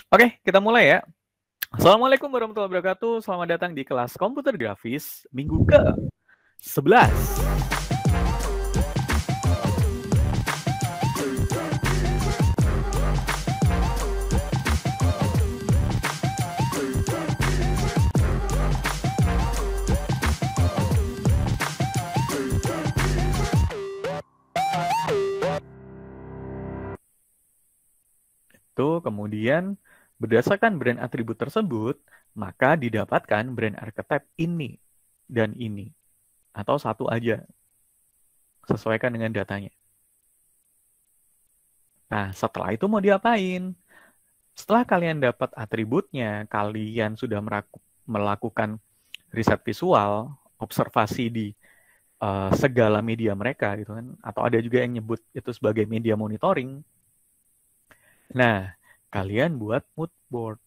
Oke, kita mulai ya. Assalamualaikum warahmatullahi wabarakatuh. Selamat datang di kelas komputer grafis minggu ke-11. Itu kemudian berdasarkan brand atribut tersebut, maka didapatkan brand archetype ini dan ini. Atau satu aja. Sesuaikan dengan datanya. Nah, setelah itu mau diapain? Setelah kalian dapat atributnya, kalian sudah melakukan riset visual, observasi di segala media mereka gitu kan, atau ada juga yang nyebut itu sebagai media monitoring. Nah, kalian buat mood board.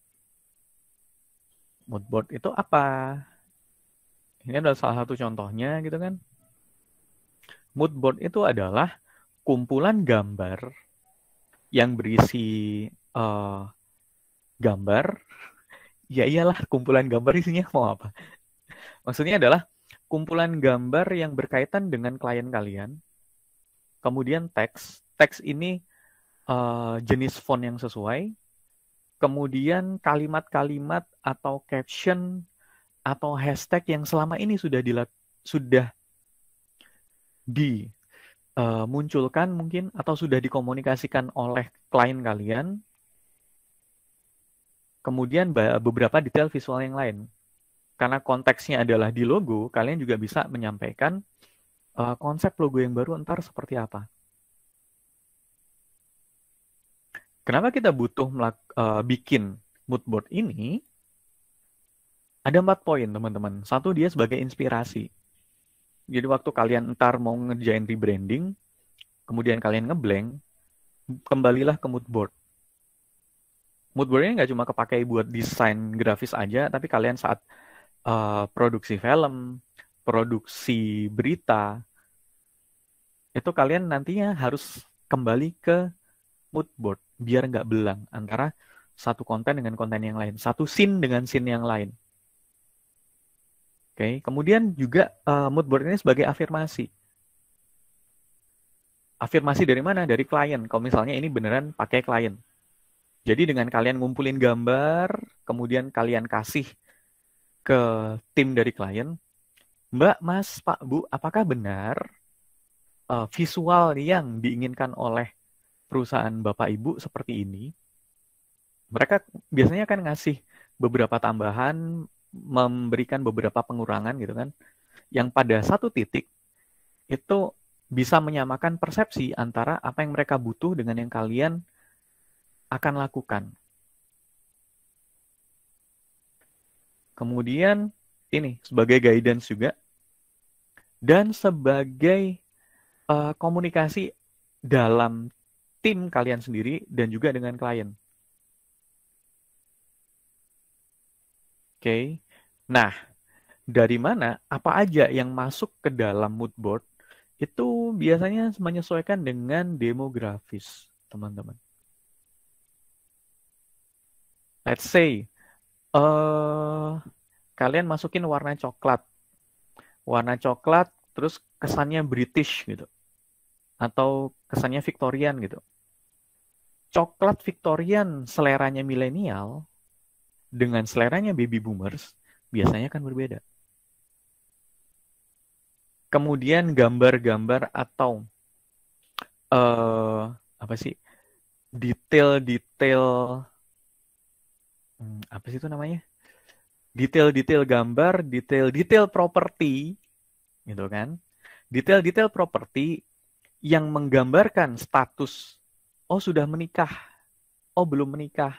Mood board itu apa? Ini adalah salah satu contohnya gitu kan. Mood board itu adalah kumpulan gambar yang berisi gambar. Ya iyalah, kumpulan gambar isinya mau apa? Maksudnya adalah kumpulan gambar yang berkaitan dengan klien kalian. Kemudian teks. Teks ini jenis font yang sesuai. Kemudian kalimat-kalimat atau caption atau hashtag yang selama ini sudah dimunculkan mungkin atau sudah dikomunikasikan oleh klien kalian. Kemudian beberapa detail visual yang lain. Karena konteksnya adalah di logo, kalian juga bisa menyampaikan konsep logo yang baru ntar seperti apa. Kenapa kita butuh bikin mood board ini? Ada 4 poin, teman-teman. Satu, dia sebagai inspirasi. Jadi waktu kalian ntar mau ngerjain rebranding, kemudian kalian ngeblank, kembalilah ke mood board. Mood board ini nggak cuma kepakai buat desain grafis aja, tapi kalian saat produksi film, produksi berita, itu kalian nantinya harus kembali ke mood board biar nggak belang antara satu konten dengan konten yang lain, satu scene dengan scene yang lain. Oke, kemudian juga mood board ini sebagai afirmasi. Afirmasi dari mana? Dari klien. Kalau misalnya ini beneran pakai klien. Jadi dengan kalian ngumpulin gambar, kemudian kalian kasih ke tim dari klien, Mbak, Mas, Pak, Bu, apakah benar visual yang diinginkan oleh perusahaan Bapak Ibu seperti ini? Mereka biasanya kan ngasih beberapa tambahan, memberikan beberapa pengurangan gitu kan, yang pada satu titik itu bisa menyamakan persepsi antara apa yang mereka butuh dengan yang kalian akan lakukan. Kemudian ini sebagai guidance juga dan sebagai komunikasi dalam tim kalian sendiri dan juga dengan klien. Oke. Nah, dari mana apa aja yang masuk ke dalam mood board itu biasanya menyesuaikan dengan demografis, teman-teman. Let's say kalian masukin warna coklat. Warna coklat terus kesannya British gitu. Atau kesannya Victorian gitu. Coklat Victorian seleranya milenial dengan seleranya baby boomers biasanya kan berbeda. Kemudian gambar-gambar atau apa sih? Detail-detail apa sih itu namanya? Detail-detail gambar, detail-detail properti gitu kan. Detail-detail properti yang menggambarkan status oh sudah menikah, oh belum menikah,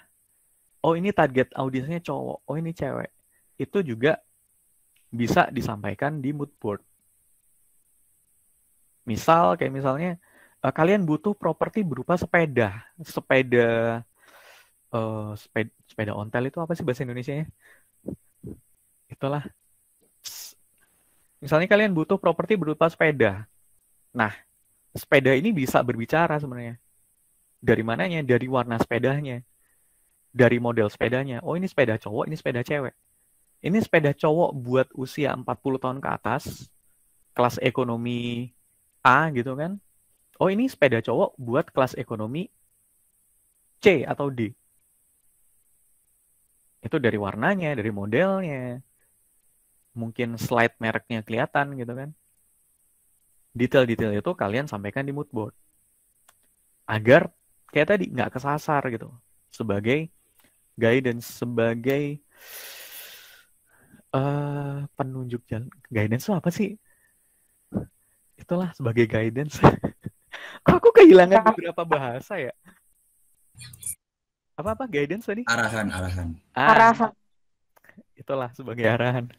oh ini target audiensnya cowok, oh ini cewek. Itu juga bisa disampaikan di mood board. Misal kayak misalnya kalian butuh properti berupa sepeda ontel itu apa sih bahasa Indonesianya? Itulah. Misalnya kalian butuh properti berupa sepeda. Nah, sepeda ini bisa berbicara sebenarnya. Dari mananya? Dari warna sepedanya. dari model sepedanya. Oh, ini sepeda cowok, ini sepeda cewek. Ini sepeda cowok buat usia 40 tahun ke atas, kelas ekonomi A gitu kan. Oh, ini sepeda cowok buat kelas ekonomi C atau D. Itu dari warnanya, dari modelnya. Mungkin slide mereknya kelihatan gitu kan. Detail-detail itu kalian sampaikan di mood board. Agar kayak tadi nggak kesasar gitu. Sebagai guidance, sebagai penunjuk jalan. Guidance itu apa sih? Itulah sebagai guidance. Kok aku kehilangan beberapa bahasa ya? Apa guidance tadi? Arahan. Ah, itulah sebagai arahan.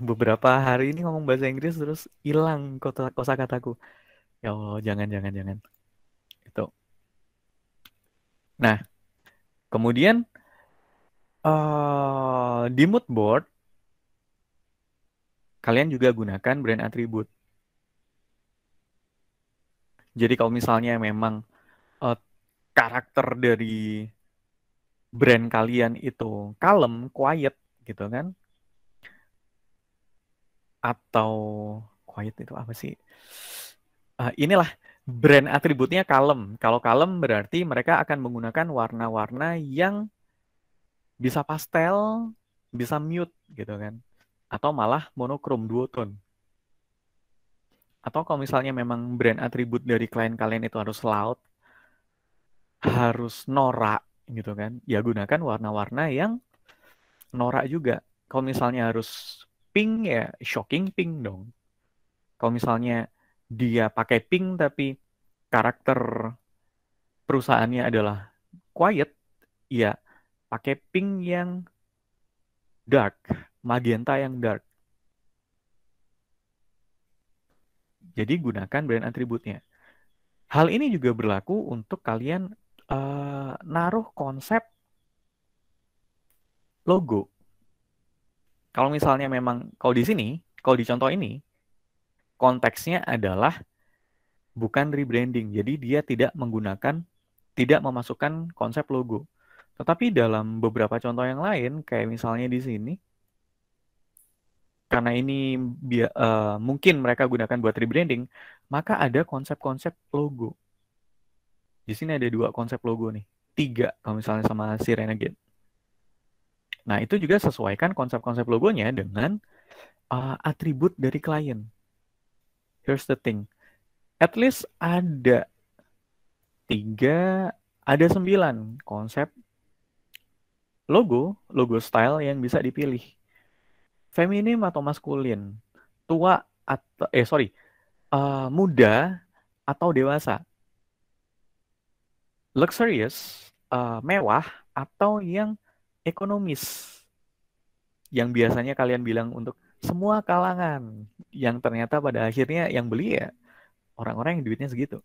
Beberapa hari ini ngomong bahasa Inggris terus hilang kosakataku. Ya Allah, jangan. Itu. Nah, kemudian di mood board kalian juga gunakan brand atribut. Jadi kalau misalnya memang eh, karakter dari brand kalian itu kalem, quiet gitu kan? Atau quiet itu apa sih? Inilah brand atributnya kalem. Kalau kalem berarti mereka akan menggunakan warna-warna yang bisa pastel, bisa mute gitu kan. Atau malah monokrom duotone. Atau kalau misalnya memang brand atribut dari klien kalian itu harus loud, harus norak gitu kan. Ya gunakan warna-warna yang norak juga. Kalau misalnya harus pink ya shocking pink dong. Kalau misalnya dia pakai pink tapi karakter perusahaannya adalah quiet, ya pakai pink yang dark, magenta yang dark. Jadi gunakan brand atributnya. Hal ini juga berlaku untuk kalian naruh konsep logo. Kalau misalnya memang, kalau di sini, kalau di contoh ini, konteksnya adalah bukan rebranding. Jadi dia tidak memasukkan konsep logo. Tetapi dalam beberapa contoh yang lain, kayak misalnya di sini, karena ini mungkin mereka gunakan buat rebranding, maka ada konsep-konsep logo. Di sini ada 2 konsep logo nih. 3 kalau misalnya sama si Renegade. Nah, itu juga sesuaikan konsep-konsep logonya dengan atribut dari klien. Here's the thing. At least ada 3, ada 9 konsep logo style yang bisa dipilih. Feminim atau maskulin, tua atau muda atau dewasa, luxurious, mewah atau yang ekonomis, yang biasanya kalian bilang untuk semua kalangan, yang ternyata pada akhirnya yang beli ya orang-orang yang duitnya segitu.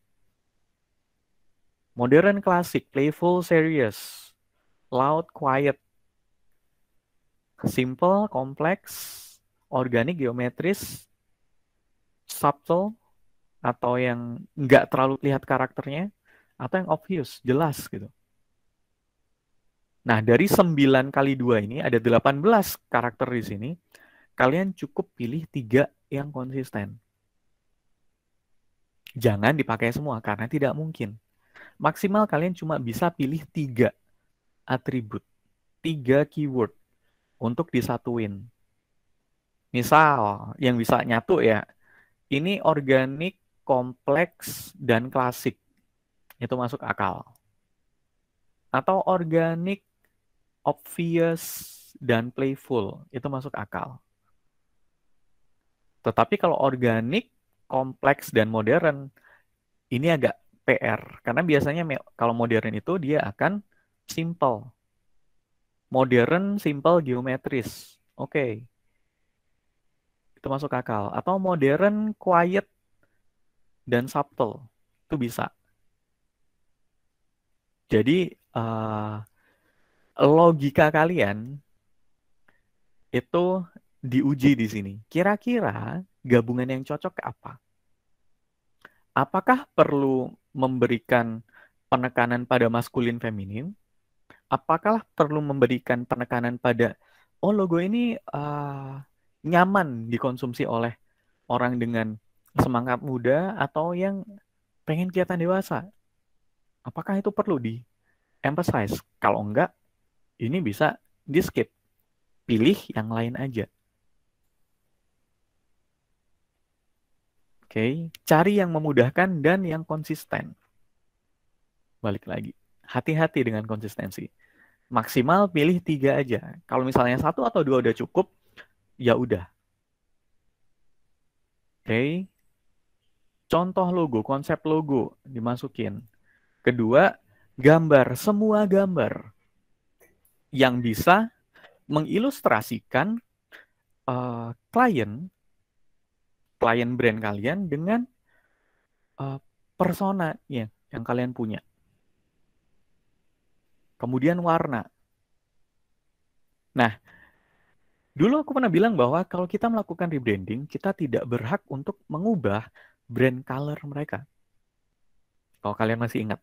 Modern, klasik, playful, serious, loud, quiet, simple, kompleks, organik, geometris, subtle, atau yang nggak terlalu lihat karakternya, atau yang obvious, jelas gitu. Nah, dari 9 kali 2 ini ada 18 karakter di sini. Kalian cukup pilih 3 yang konsisten. Jangan dipakai semua karena tidak mungkin. Maksimal kalian cuma bisa pilih 3 atribut, 3 keyword untuk disatuin. Misal, yang bisa nyatu ya, ini organik, kompleks, dan klasik. Itu masuk akal. Atau organik, obvious, dan playful. Itu masuk akal. Tetapi kalau organik, kompleks, dan modern, ini agak PR. Karena biasanya kalau modern itu dia akan simple. Modern, simple, geometris. Oke, itu masuk akal. Atau modern, quiet, dan subtle. Itu bisa. Jadi, logika kalian itu diuji di sini. Kira-kira gabungan yang cocok apa? Apakah perlu memberikan penekanan pada maskulin feminin? Apakah perlu memberikan penekanan pada, oh logo ini nyaman dikonsumsi oleh orang dengan semangat muda atau yang pengen kelihatan dewasa? Apakah itu perlu di emphasize? Kalau enggak, ini bisa di skip. Pilih yang lain aja. Oke, cari yang memudahkan dan yang konsisten. Balik lagi, hati-hati dengan konsistensi. Maksimal pilih 3 aja. Kalau misalnya 1 atau 2 udah cukup, ya udah. Oke, contoh logo, konsep logo dimasukin. Kedua, gambar, semua gambar yang bisa mengilustrasikan klien brand kalian dengan persona yang kalian punya. Kemudian warna. Nah, dulu aku pernah bilang bahwa kalau kita melakukan rebranding, kita tidak berhak untuk mengubah brand color mereka. Kalau kalian masih ingat.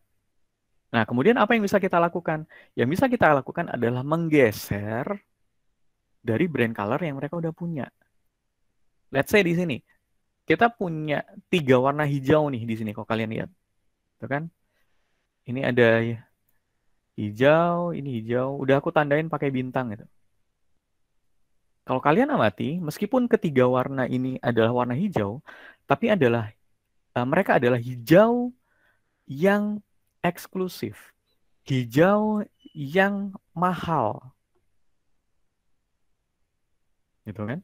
Nah, kemudian apa yang bisa kita lakukan? Yang bisa kita lakukan adalah menggeser dari brand color yang mereka udah punya. Let's say di sini, kita punya 3 warna hijau nih di sini, kalau kalian lihat. Tuh kan? Ini ada hijau, ini hijau. Udah aku tandain pakai bintang gitu. Kalau kalian amati, meskipun ketiga warna ini adalah warna hijau, tapi mereka adalah hijau yang eksklusif, hijau yang mahal, gitu kan?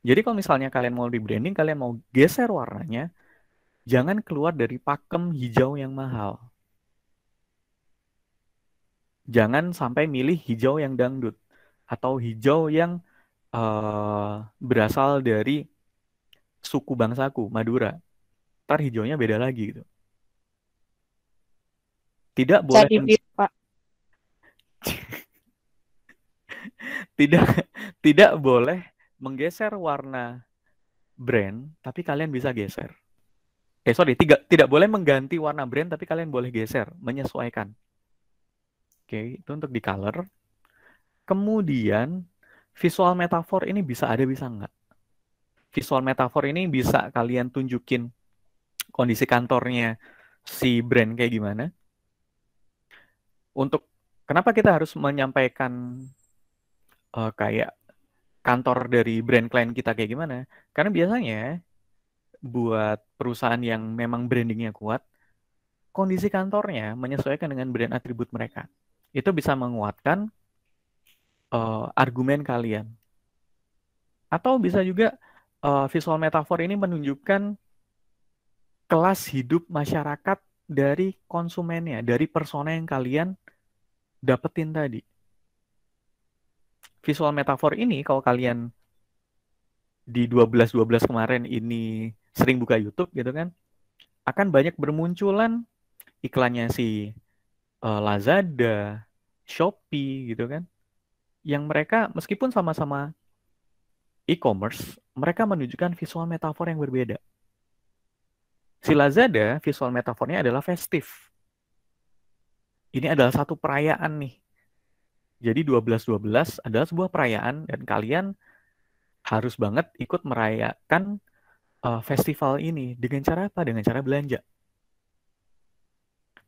Jadi kalau misalnya kalian mau rebranding, kalian mau geser warnanya, jangan keluar dari pakem hijau yang mahal. Jangan sampai milih hijau yang dangdut atau hijau yang berasal dari suku bangsaku, Madura. Ntar hijaunya beda lagi gitu. Tidak boleh Pak. tidak tidak boleh menggeser warna brand, tapi kalian bisa geser. Tidak boleh mengganti warna brand, tapi kalian boleh geser, menyesuaikan. Oke, itu untuk di color. Kemudian visual metafor ini bisa ada, bisa enggak. Visual metafor ini bisa kalian tunjukin kondisi kantornya si brand kayak gimana. Untuk kenapa kita harus menyampaikan kayak kantor dari brand klien kita kayak gimana? Karena biasanya buat perusahaan yang memang brandingnya kuat, kondisi kantornya menyesuaikan dengan brand atribut mereka. Itu bisa menguatkan argumen kalian. Atau bisa juga visual metafor ini menunjukkan kelas hidup masyarakat dari konsumennya, dari persona yang kalian dapetin tadi. Visual metafor ini kalau kalian di 12-12 kemarin ini sering buka YouTube gitu kan, akan banyak bermunculan iklannya si Lazada, Shopee gitu kan, yang mereka meskipun sama-sama e-commerce, mereka menunjukkan visual metafor yang berbeda. Si Lazada, visual metafornya adalah festif. Ini adalah satu perayaan nih. Jadi 12-12 adalah sebuah perayaan dan kalian harus banget ikut merayakan festival ini. Dengan cara apa? Dengan cara belanja.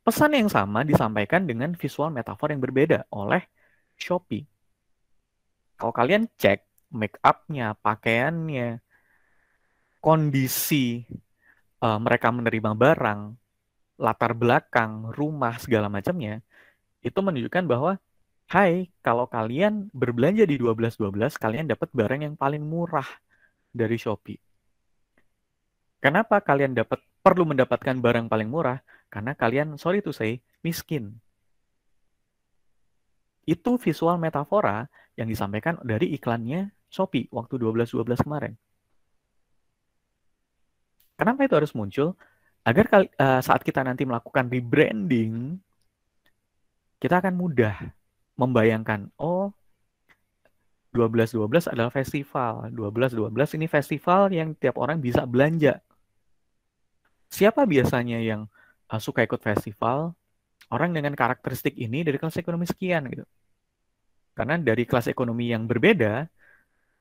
Pesan yang sama disampaikan dengan visual metafor yang berbeda oleh Shopee. Kalau kalian cek make up-nya, pakaiannya, kondisi mereka menerima barang, latar belakang, rumah, segala macamnya, itu menunjukkan bahwa, hai, kalau kalian berbelanja di 12-12, kalian dapat barang yang paling murah dari Shopee. Kenapa kalian perlu mendapatkan barang paling murah? Karena kalian, sorry to say, miskin. Itu visual metafora yang disampaikan dari iklannya Shopee waktu 12-12 kemarin. Kenapa itu harus muncul? Agar saat kita nanti melakukan rebranding, kita akan mudah membayangkan, oh 12-12 adalah festival. 12-12 ini festival yang tiap orang bisa belanja. Siapa biasanya yang suka ikut festival? orang dengan karakteristik ini dari kelas ekonomi sekian gitu. Karena dari kelas ekonomi yang berbeda,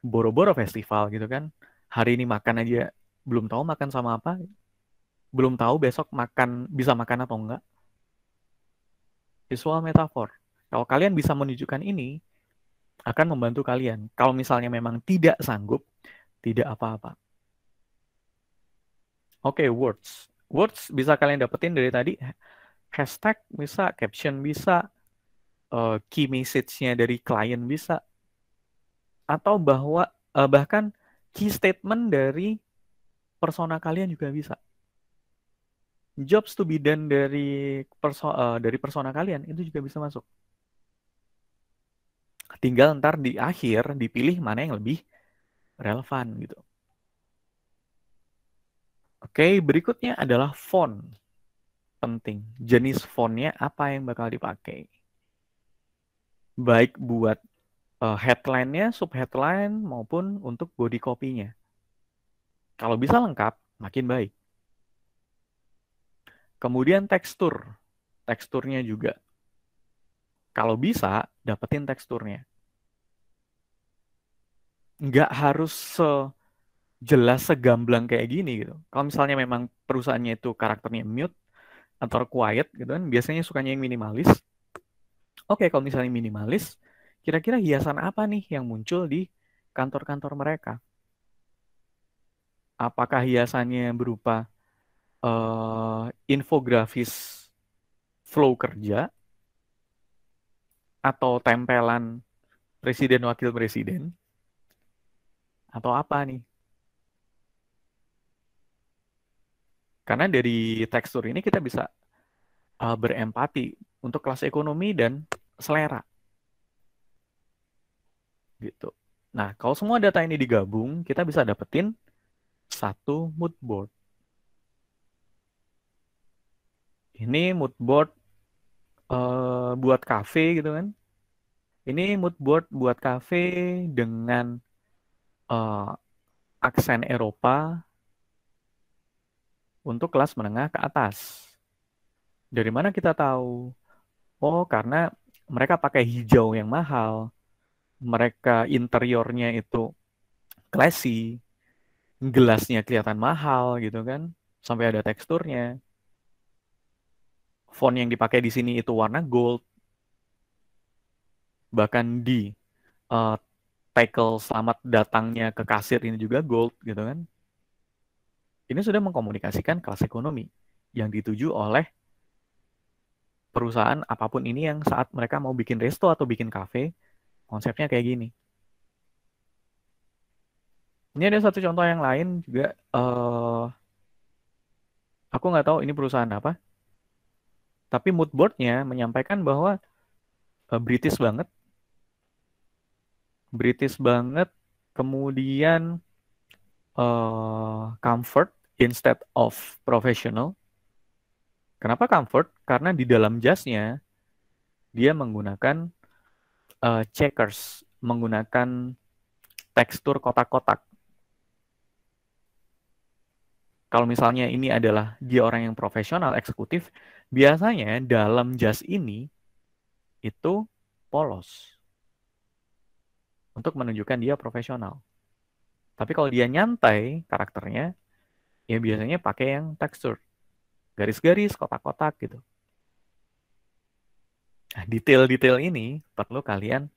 boro-boro festival gitu kan. Hari ini makan aja belum tahu makan sama apa, belum tahu besok makan bisa makan atau enggak. Visual metafor. Kalau kalian bisa menunjukkan ini, akan membantu kalian. Kalau misalnya memang tidak sanggup, tidak apa-apa. Oke, words. Words bisa kalian dapetin dari tadi. Hashtag bisa, caption bisa, key message-nya dari klien bisa, atau bahkan key statement dari persona kalian juga bisa. Jobs to be done dari persona kalian itu juga bisa masuk. Tinggal ntar di akhir dipilih mana yang lebih relevan gitu. Oke, berikutnya adalah font. Penting. Jenis fontnya apa yang bakal dipakai. Baik buat headline-nya, subheadline, maupun untuk body copy-nya. Kalau bisa lengkap, makin baik. Kemudian tekstur. Teksturnya juga. Kalau bisa, dapetin teksturnya. Nggak harus sejelas, segamblang kayak gini gitu. Kalau misalnya memang perusahaannya itu karakternya mute atau quiet gitu kan, biasanya sukanya yang minimalis. Oke, kalau misalnya minimalis, kira-kira hiasan apa nih yang muncul di kantor-kantor mereka? Apakah hiasannya berupa infografis flow kerja atau tempelan presiden wakil presiden atau apa nih? Karena dari tekstur ini kita bisa berempati untuk kelas ekonomi dan selera gitu. Nah, kalau semua data ini digabung, kita bisa dapetin satu mood board. Ini mood board buat cafe gitu kan. Ini mood board buat cafe dengan uh, aksen Eropa untuk kelas menengah ke atas. Dari mana kita tahu? Oh, karena mereka pakai hijau yang mahal. Mereka interiornya itu classy, gelasnya kelihatan mahal gitu kan, sampai ada teksturnya. Font yang dipakai di sini itu warna gold, bahkan di uh, tackle selamat datangnya ke kasir ini juga gold gitu kan. Ini sudah mengkomunikasikan kelas ekonomi yang dituju oleh perusahaan apapun ini yang saat mereka mau bikin resto atau bikin kafe, konsepnya kayak gini. Ini ada satu contoh yang lain juga. Aku nggak tahu ini perusahaan apa, tapi mood board-nya menyampaikan bahwa British banget, British banget, kemudian comfort instead of professional. Kenapa comfort? Karena di dalam jasnya dia menggunakan checkers, menggunakan tekstur kotak-kotak. Kalau misalnya ini adalah dia orang yang profesional, eksekutif, biasanya dalam jas ini itu polos untuk menunjukkan dia profesional. Tapi kalau dia nyantai karakternya, ya biasanya pakai yang tekstur, garis-garis, kotak-kotak gitu. Nah, detail-detail ini perlu kalian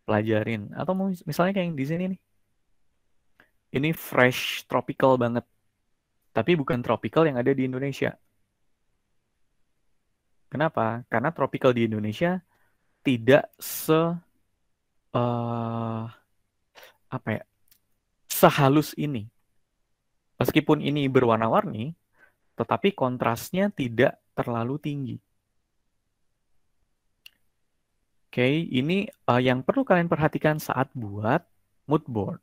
pelajarin. Atau misalnya kayak yang di sini nih. Ini fresh, tropical banget. Tapi bukan tropical yang ada di Indonesia. Kenapa? Karena tropical di Indonesia tidak uh, apa ya, sehalus ini. Meskipun ini berwarna-warni, tetapi kontrasnya tidak terlalu tinggi. Oke, ini yang perlu kalian perhatikan saat buat mood board.